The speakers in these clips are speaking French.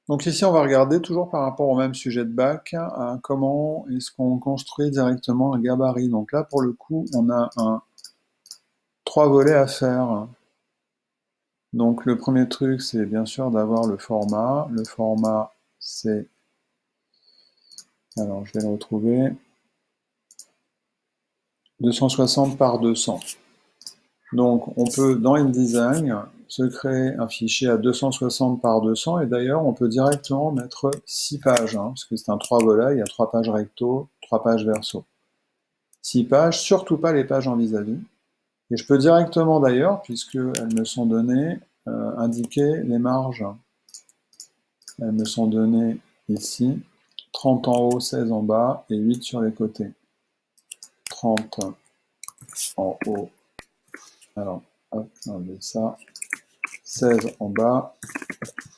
Donc ici, on va regarder toujours par rapport au même sujet de bac, comment est-ce qu'on construit directement un gabarit. Donc là, pour le coup, on a trois volets à faire. Donc le premier truc, c'est bien sûr d'avoir le format. Le format, c'est, alors je vais le retrouver, 260 par 200. Donc on peut, dans InDesign, se créer un fichier à 260 par 200, et d'ailleurs on peut directement mettre 6 pages, parce que c'est un 3 volets, il y a 3 pages recto, 3 pages verso. 6 pages, surtout pas les pages en vis-à-vis. Et je peux directement d'ailleurs, puisqu'elles me sont données, indiquer les marges. Elles me sont données ici, 30 en haut, 16 en bas et 8 sur les côtés. 30 en haut, alors hop, enlever ça, 16 en bas,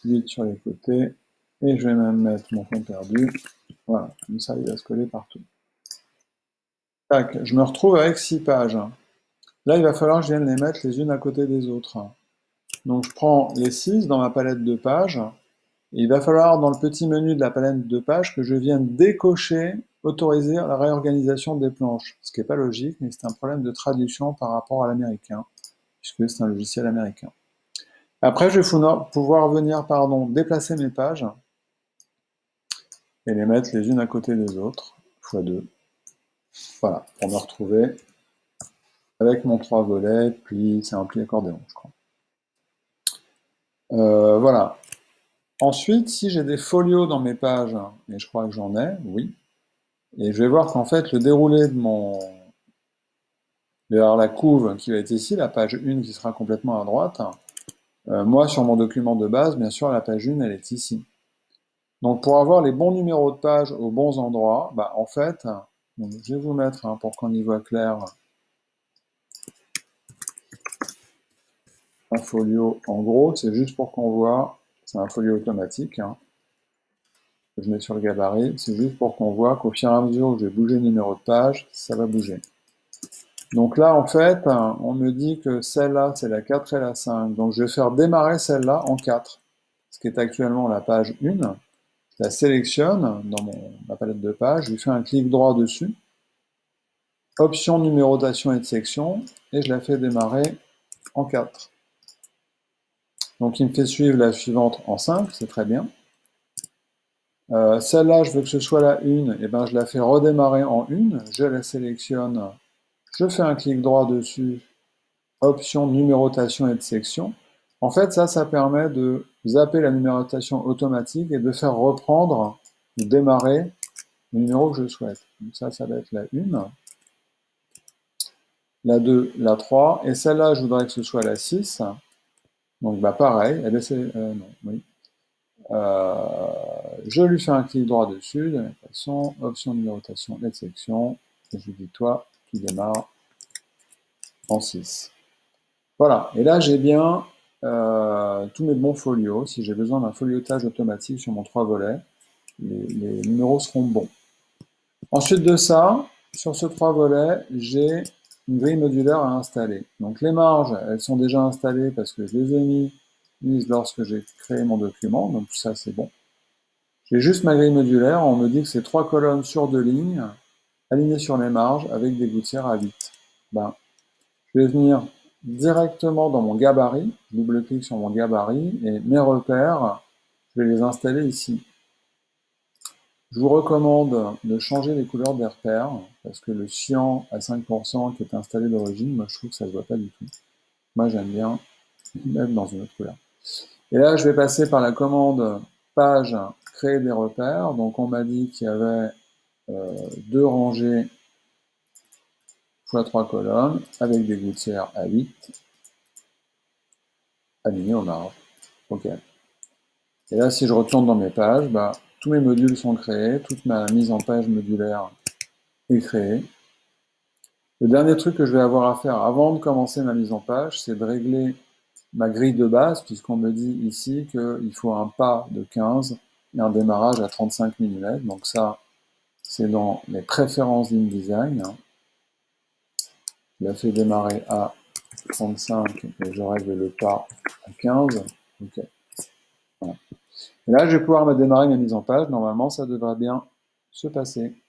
8 sur les côtés, et je vais même mettre mon fond perdu. Voilà, comme ça il va se coller partout. Tac, je me retrouve avec 6 pages. Là, il va falloir que je vienne les mettre les unes à côté des autres. Donc je prends les 6 dans ma palette de pages, et il va falloir dans le petit menu de la palette de pages que je vienne décocher, autoriser la réorganisation des planches. Ce qui n'est pas logique, mais c'est un problème de traduction par rapport à l'américain, puisque c'est un logiciel américain. Après, je vais pouvoir venir déplacer mes pages et les mettre les unes à côté des autres, fois 2. Voilà, pour me retrouver avec mon 3 volets, puis c'est un pli accordéon, je crois. Voilà. Ensuite, si j'ai des folios dans mes pages, et je crois que j'en ai, oui, et je vais voir qu'en fait, le déroulé de mon... Alors la couve qui va être ici, la page 1 qui sera complètement à droite, moi, sur mon document de base, bien sûr, la page 1, elle est ici. Donc, pour avoir les bons numéros de page aux bons endroits, en fait, donc, je vais vous mettre, pour qu'on y voit clair, un folio. En gros, c'est juste pour qu'on voit, c'est un folio automatique, que je mets sur le gabarit, c'est juste pour qu'on voit qu'au fur et à mesure où je vais bouger le numéro de page, ça va bouger. Donc là, en fait, on me dit que celle-là, c'est la 4 et la 5. Donc je vais faire démarrer celle-là en 4, ce qui est actuellement la page 1. Je la sélectionne dans ma palette de pages, je lui fais un clic droit dessus, option numérotation et de section, et je la fais démarrer en 4. Donc il me fait suivre la suivante en 5, c'est très bien. Celle-là, je veux que ce soit la 1, et ben je la fais redémarrer en 1, je la sélectionne, je fais un clic droit dessus, option numérotation et de section. En fait, ça permet de zapper la numérotation automatique et de faire reprendre ou démarrer le numéro que je souhaite. Donc ça va être la 1, la 2, la 3, et celle-là, je voudrais que ce soit la 6. Donc pareil, eh bien, non, oui. Je lui fais un clic droit dessus, de la même façon, option numérotation et de section, et je lui dis toi, tu démarres en 6. Voilà, et là j'ai bien tous mes bons folios. Si j'ai besoin d'un foliotage automatique sur mon 3 volets, les numéros seront bons. Ensuite de ça, sur ce 3 volets, j'ai une grille modulaire à installer. Donc les marges, elles sont déjà installées parce que je les ai mises lorsque j'ai créé mon document, donc ça c'est bon. J'ai juste ma grille modulaire, on me dit que c'est 3 colonnes sur 2 lignes, alignées sur les marges avec des gouttières à 8. Je vais venir directement dans mon gabarit, je double-clique sur mon gabarit, et mes repères, je vais les installer ici. Je vous recommande de changer les couleurs des repères, parce que le cyan à 5% qui est installé d'origine, moi je trouve que ça ne se voit pas du tout. Moi j'aime bien mettre dans une autre couleur. Et là je vais passer par la commande page, créer des repères. Donc on m'a dit qu'il y avait 2 rangées x 3 colonnes, avec des gouttières à 8, alignées aux marges. OK. Et là, si je retourne dans mes pages, tous mes modules sont créés, toute ma mise en page modulaire est créée. Le dernier truc que je vais avoir à faire avant de commencer ma mise en page, c'est de régler ma grille de base, puisqu'on me dit ici qu'il faut un pas de 15 et un démarrage à 35 mm. Donc ça, c'est dans les préférences d'InDesign. Je la fais démarrer à 35 et je règle le pas à 15. OK. Voilà. Et là, je vais pouvoir me démarrer ma mise en page. Normalement, ça devrait bien se passer.